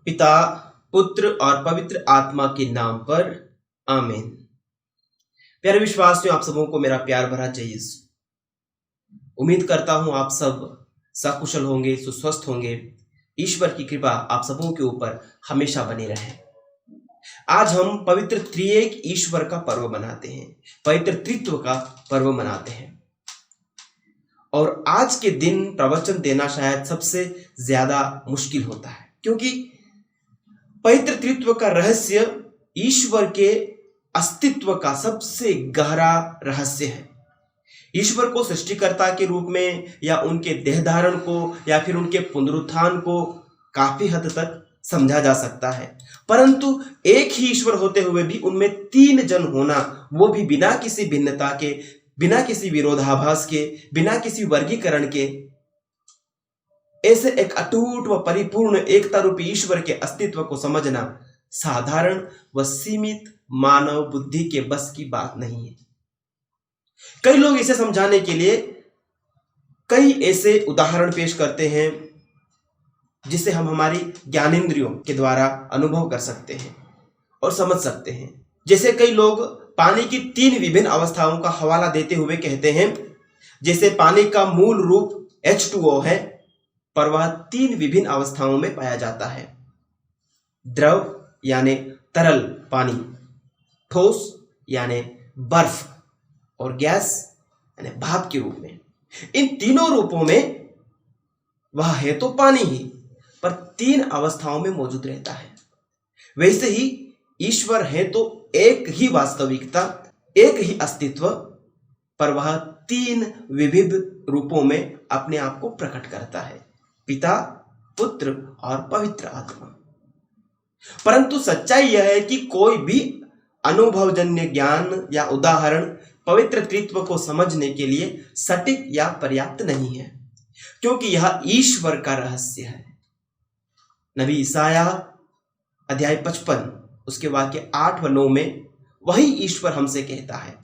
पिता, पुत्र और पवित्र आत्मा के नाम पर आमीन। प्यारे विश्वासियों, आप सबों को मेरा प्यार भरा जय यीशु। उम्मीद करता हूं आप सब सकुशल होंगे, सुस्वस्थ होंगे। ईश्वर की कृपा आप सबों के ऊपर हमेशा बनी रहे। आज हम पवित्र त्रिएक ईश्वर का पर्व मनाते हैं, पवित्र त्रित्व का पर्व मनाते हैं। और आज के दिन प्रवचन देना शायद सबसे ज्यादा मुश्किल होता है, क्योंकि पवित्र त्रित्व का रहस्य ईश्वर के अस्तित्व का सबसे गहरा रहस्य है। ईश्वर को सृष्टिकर्ता के रूप में या उनके देह धारण को या फिर उनके पुनरुत्थान को काफी हद तक समझा जा सकता है, परंतु एक ही ईश्वर होते हुए भी उनमें तीन जन होना, वो भी बिना किसी भिन्नता के, बिना किसी विरोधाभास के, बिना किसी वर्गीकरण के, ऐसे एक अटूट व परिपूर्ण एकता रूपी ईश्वर के अस्तित्व को समझना साधारण व सीमित मानव बुद्धि के बस की बात नहीं है। कई लोग इसे समझाने के लिए कई ऐसे उदाहरण पेश करते हैं जिसे हम हमारी ज्ञानेंद्रियों के द्वारा अनुभव कर सकते हैं और समझ सकते हैं। जैसे कई लोग पानी की तीन विभिन्न अवस्थाओं का हवाला देते हुए कहते हैं, जैसे पानी का मूल रूप H2O है, पर वह तीन विभिन्न अवस्थाओं में पाया जाता है। द्रव यानी तरल पानी, ठोस यानी बर्फ, और गैस यानी भाप के रूप में। इन तीनों रूपों में वह है तो पानी ही, पर तीन अवस्थाओं में मौजूद रहता है। वैसे ही ईश्वर है तो एक ही वास्तविकता, एक ही अस्तित्व, पर वह तीन विविध रूपों में अपने आप को प्रकट करता है, पिता, पुत्र और पवित्र आत्मा। परंतु सच्चाई यह है कि कोई भी अनुभवजन्य ज्ञान या उदाहरण पवित्र त्रित्व को समझने के लिए सटीक या पर्याप्त नहीं है, क्योंकि यह ईश्वर का रहस्य है। नबी ईसाया अध्याय 55 उसके वाक्य 8 व 9 में वही ईश्वर हमसे कहता है,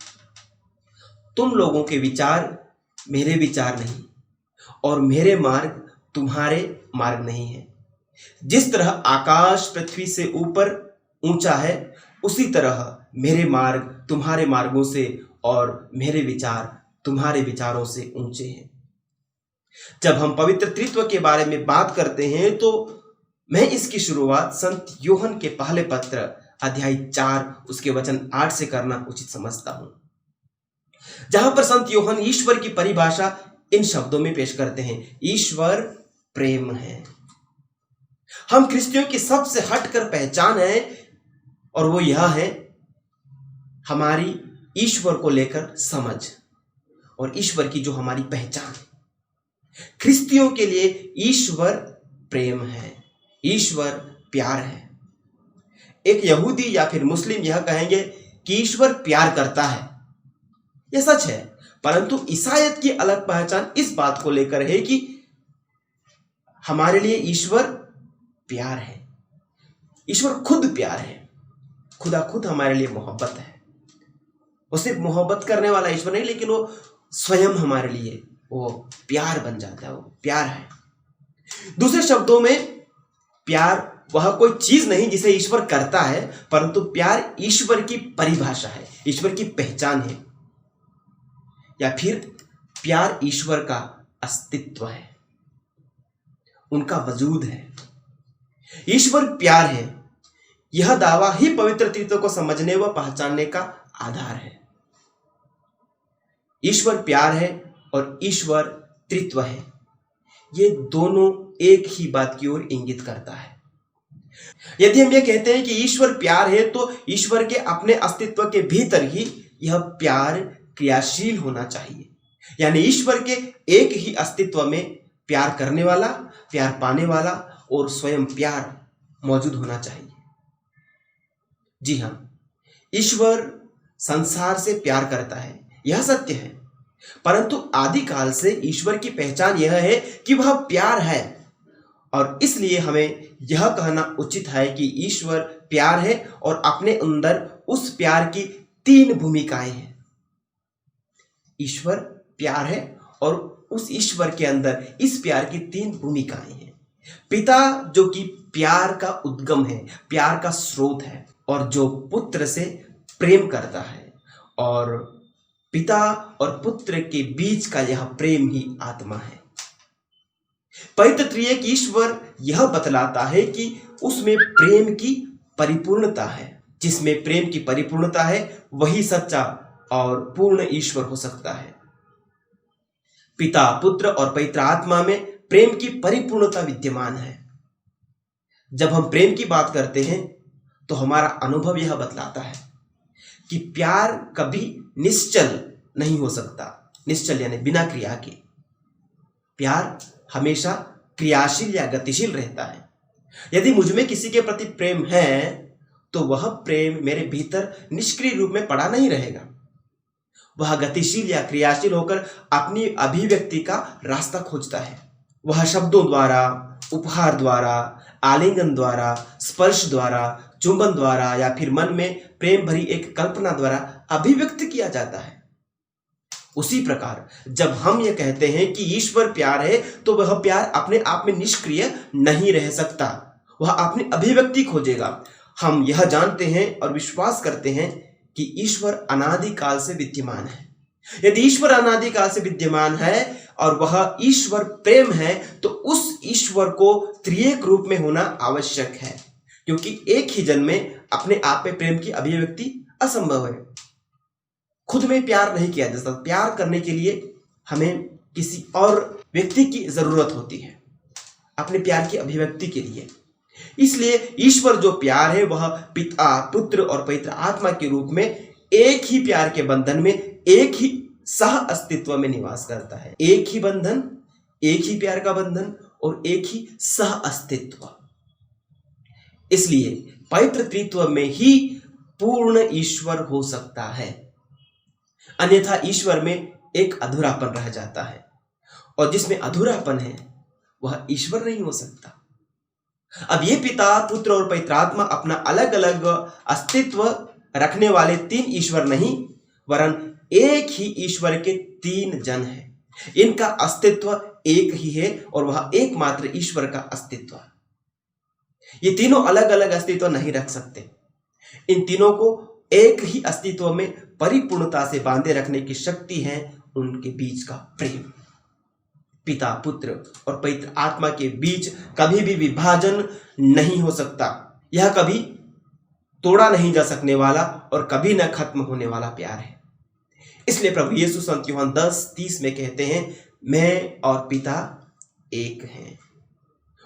तुम लोगों के विचार मेरे विचार नहीं और मेरे मार्ग तुम्हारे मार्ग नहीं है। जिस तरह आकाश पृथ्वी से ऊपर ऊंचा है, उसी तरह मेरे मार्ग तुम्हारे मार्गों से और मेरे विचार तुम्हारे विचारों से ऊंचे हैं। जब हम पवित्र त्रित्व के बारे में बात करते हैं तो मैं इसकी शुरुआत संत यूहन्ना के पहले पत्र अध्याय 4 उसके वचन 8 से करना उचित समझता हूं, जहां पर संत यूहन्ना ईश्वर की परिभाषा इन शब्दों में पेश करते हैं, ईश्वर प्रेम है। हम ख्रिस्तियों की सबसे हटकर पहचान है और वो यह है हमारी ईश्वर को लेकर समझ और ईश्वर की जो हमारी पहचान है। ख्रिस्तियों के लिए ईश्वर प्रेम है, ईश्वर प्यार है। एक यहूदी या फिर मुस्लिम यह कहेंगे कि ईश्वर प्यार करता है, यह सच है, परंतु ईसाईयत की अलग पहचान इस बात को लेकर है कि हमारे लिए ईश्वर प्यार है। ईश्वर खुद प्यार है, खुदा खुद हमारे लिए मोहब्बत है। वो सिर्फ मोहब्बत करने वाला ईश्वर नहीं, लेकिन वो स्वयं हमारे लिए वो प्यार बन जाता है, वो प्यार है। दूसरे शब्दों में प्यार वह कोई चीज नहीं जिसे ईश्वर करता है, परंतु प्यार ईश्वर की परिभाषा है, ईश्वर की पहचान है, या फिर प्यार ईश्वर का अस्तित्व है, उनका वजूद है। ईश्वर प्यार है, यह दावा ही पवित्र त्रित्व को समझने व पहचानने का आधार है। ईश्वर प्यार है और ईश्वर त्रित्व है, ये दोनों एक ही बात की ओर इंगित करता है। यदि हम ये कहते हैं कि ईश्वर प्यार है, तो ईश्वर के अपने अस्तित्व के भीतर ही यह प्यार क्रियाशील होना चाहिए, यानी ईश्वर के एक ही अस्तित्व में प्यार करने वाला, प्यार पाने वाला और स्वयं प्यार मौजूद होना चाहिए। जी हां, ईश्वर संसार से प्यार करता है, यह सत्य है, परंतु आदिकाल से ईश्वर की पहचान यह है कि वह प्यार है, और इसलिए हमें यह कहना उचित है कि ईश्वर प्यार है और अपने अंदर उस प्यार की 3 भूमिकाएं हैं। ईश्वर प्यार है और उस ईश्वर के अंदर इस प्यार की 3 भूमिकाएं हैं। पिता जो कि प्यार का उद्गम है, प्यार का स्रोत है, और जो पुत्र से प्रेम करता है, और पिता और पुत्र के बीच का यह प्रेम ही आत्मा है। पवित्र त्रिएक ईश्वर यह बतलाता है कि उसमें प्रेम की परिपूर्णता है। जिसमें प्रेम की परिपूर्णता है वही सच्चा और पूर्ण ईश्वर हो सकता है। पिता, पुत्र और पवित्र आत्मा में प्रेम की परिपूर्णता विद्यमान है। जब हम प्रेम की बात करते हैं तो हमारा अनुभव यह बतलाता है कि प्यार कभी निश्चल नहीं हो सकता। निश्चल यानी बिना क्रिया के। प्यार हमेशा क्रियाशील या गतिशील रहता है। यदि मुझमें किसी के प्रति प्रेम है तो वह प्रेम मेरे भीतर निष्क्रिय रूप में पड़ा नहीं रहेगा। वह गतिशील या क्रियाशील होकर अपनी अभिव्यक्ति का रास्ता खोजता है। वह शब्दों द्वारा, उपहार द्वारा, आलिंगन द्वारा, स्पर्श द्वारा, चुंबन द्वारा या फिर मन में प्रेम भरी एक कल्पना द्वारा अभिव्यक्त किया जाता है। उसी प्रकार जब हम यह कहते हैं कि ईश्वर प्यार है तो वह प्यार अपने आप में निष्क्रिय नहीं रह सकता। वह अपनी अभिव्यक्ति खोजेगा। हम यह जानते हैं और विश्वास करते हैं कि ईश्वर अनादि काल से विद्यमान है। यदि ईश्वर अनादि काल से विद्यमान है और वह ईश्वर प्रेम है तो उस ईश्वर को त्रिएक रूप में होना आवश्यक है, क्योंकि एक ही जन में अपने आप में प्रेम की अभिव्यक्ति असंभव है। खुद में प्यार नहीं किया जा सकता। प्यार करने के लिए हमें किसी और व्यक्ति की जरूरत होती है अपने प्यार की अभिव्यक्ति के लिए। इसलिए ईश्वर जो प्यार है वह पिता, पुत्र और पवित्र आत्मा के रूप में एक ही प्यार के बंधन में, एक ही सह अस्तित्व में निवास करता है। एक ही बंधन, एक ही प्यार का बंधन और एक ही सह अस्तित्व। इसलिए पवित्र त्रित्व में ही पूर्ण ईश्वर हो सकता है, अन्यथा ईश्वर में एक अधूरापन रह जाता है, और जिसमें अधूरापन है वह ईश्वर नहीं हो सकता। अब ये पिता, पुत्र और पवित्र आत्मा अपना अलग अलग अस्तित्व रखने वाले 3 ईश्वर नहीं, वरन एक ही ईश्वर के 3 जन हैं। इनका अस्तित्व एक ही है और वह एकमात्र ईश्वर का अस्तित्व। ये तीनों अलग अलग अस्तित्व नहीं रख सकते। इन तीनों को एक ही अस्तित्व में परिपूर्णता से बांधे रखने की शक्ति है उनके बीच का प्रेम। पिता, पुत्र और पवित्र आत्मा के बीच कभी भी विभाजन नहीं हो सकता। यह कभी तोड़ा नहीं जा सकने वाला और कभी न खत्म होने वाला प्यार है। इसलिए प्रभु यीशु संत यूहन्ना 10:30 में कहते हैं, मैं और पिता एक हैं।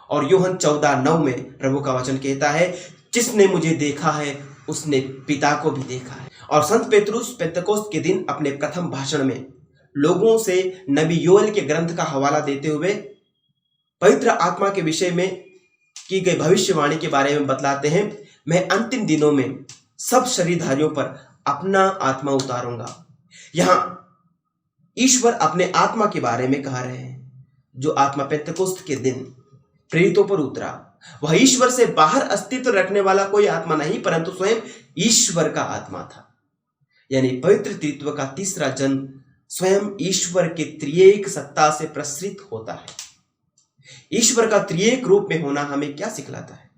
और यूहन्ना 14:9 में प्रभु का वचन कहता है, जिसने मुझे देखा है उसने पिता को भी देखा है। और संत पेतरुस पेंतकोस्त के दिन अपने प्रथम भाषण में लोगों से नबी योएल के ग्रंथ का हवाला देते हुए पवित्र आत्मा के विषय में की गई भविष्यवाणी के बारे में बतलाते हैं, मैं अंतिम दिनों में सब शरीरधारियों पर अपना आत्मा उतारूंगा। यहां ईश्वर अपने आत्मा के बारे में कह रहे हैं, जो आत्मा पेंतकोस्त के दिन प्रेरितों पर उतरा। वह ईश्वर से बाहर अस्तित्व रखने वाला कोई आत्मा नहीं, परंतु स्वयं ईश्वर का आत्मा था। यानी पवित्र त्रित्व का तीसरा जन स्वयं ईश्वर के त्रिएक सत्ता से प्रसृत होता है। ईश्वर का त्रिएक रूप में होना हमें क्या सिखलाता है?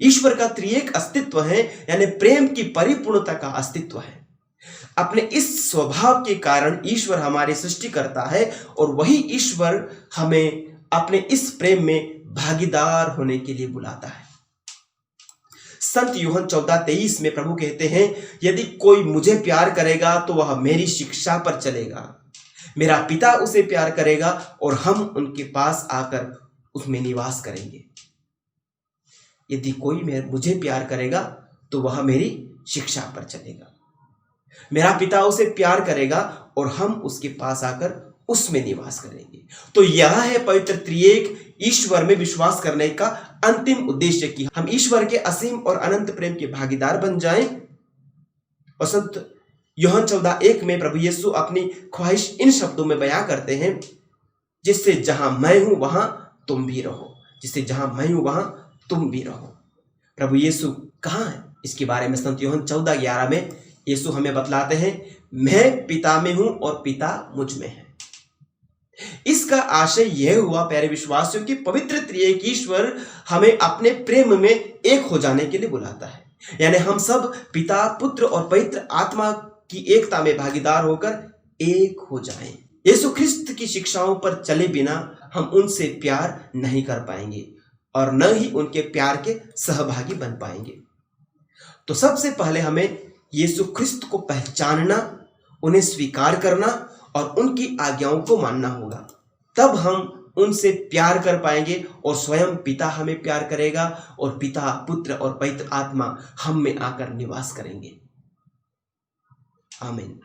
ईश्वर का त्रिएक अस्तित्व है, यानी प्रेम की परिपूर्णता का अस्तित्व है। अपने इस स्वभाव के कारण ईश्वर हमारी सृष्टि करता है और वही ईश्वर हमें अपने इस प्रेम में भागीदार होने के लिए बुलाता है। संत यूहन्ना 14:23 में प्रभु कहते हैं, यदि कोई मुझे प्यार करेगा तो वह मेरी शिक्षा पर चलेगा। मेरा पिता उसे प्यार करेगा और हम उनके पास आकर उसमें निवास करेंगे। यदि कोई मुझे प्यार करेगा तो वह मेरी शिक्षा पर चलेगा। मेरा पिता उसे प्यार करेगा और हम उसके पास आकर उसमें निवास करेंगे। तो यह है पवित्र त्रिएक ईश्वर में विश्वास करने का अंतिम उद्देश्य, कि हम ईश्वर के असीम और अनंत प्रेम के भागीदार बन जाएं। और संत यूहन्ना 14:1 में प्रभु यीशु अपनी ख्वाहिश इन शब्दों में बयां करते हैं, जिससे जहां मैं हूं वहां तुम भी रहो, जिससे जहां मैं हूं वहां तुम भी रहो। प्रभु यीशु कहाँ है, इसके बारे में संत यूहन्ना 14:11 में यीशु हमें बतलाते हैं, मैं पिता में हूं और पिता मुझ में है। इसका आशय यह हुआ प्यारे विश्वासियों की पवित्र त्रिएक ईश्वर हमें अपने प्रेम में एक हो जाने के लिए बुलाता है। यानी हम सब पिता, पुत्र और पवित्र आत्मा की एकता में भागीदार होकर एक हो जाएं। यीशु ख्रिस्त की शिक्षाओं पर चले बिना हम उनसे प्यार नहीं कर पाएंगे और न ही उनके प्यार के सहभागी बन पाएंगे। तो सबसे पहले हमें यीशु ख्रिस्त को पहचानना, उन्हें स्वीकार करना और उनकी आज्ञाओं को मानना होगा। तब हम उनसे प्यार कर पाएंगे और स्वयं पिता हमें प्यार करेगा और पिता, पुत्र और पवित्र आत्मा हम में आकर निवास करेंगे। आमीन।